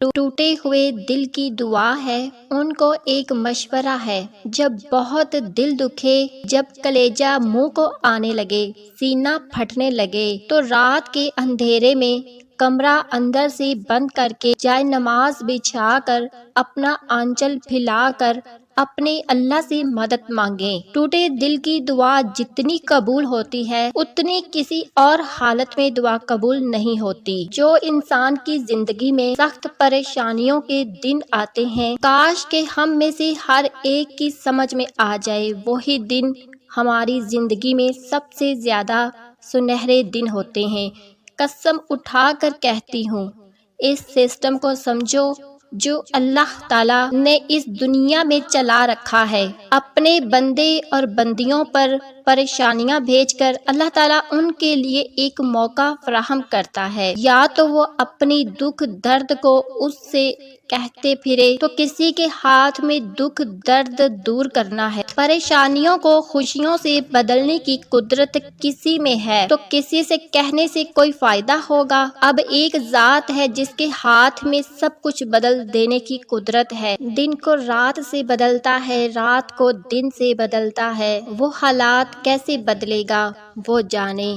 ٹوٹے ہوئے دل کی دعا ہے، ان کو ایک مشورہ ہے۔ جب بہت دل دکھے، جب کلیجہ منہ کو آنے لگے، سینہ پھٹنے لگے، تو رات کے اندھیرے میں کمرہ اندر سے بند کر کے جائے نماز بچھا کر اپنا آنچل پھیلا کر اپنے اللہ سے مدد مانگیں۔ ٹوٹے دل کی دعا جتنی قبول ہوتی ہے اتنی کسی اور حالت میں دعا قبول نہیں ہوتی۔ جو انسان کی زندگی میں سخت پریشانیوں کے دن آتے ہیں، کاش کہ ہم میں سے ہر ایک کی سمجھ میں آ جائے، وہی دن ہماری زندگی میں سب سے زیادہ سنہرے دن ہوتے ہیں۔ قسم اٹھا کر کہتی ہوں، اس سسٹم کو سمجھو جو اللہ تعالیٰ نے اس دنیا میں چلا رکھا ہے۔ اپنے بندے اور بندیوں پر پریشانیاں بھیج کر اللہ تعالیٰ ان کے لیے ایک موقع فراہم کرتا ہے، یا تو وہ اپنی دکھ درد کو اس سے کہتے پھرے تو کسی کے ہاتھ میں دکھ درد دور کرنا ہے۔ پریشانیوں کو خوشیوں سے بدلنے کی قدرت کسی میں ہے تو کسی سے کہنے سے کوئی فائدہ ہوگا؟ اب ایک ذات ہے جس کے ہاتھ میں سب کچھ بدل دینے کی قدرت ہے۔ دن کو رات سے بدلتا ہے، رات کو دن سے بدلتا ہے، وہ حالات کیسے بدلے گا وہ جانے۔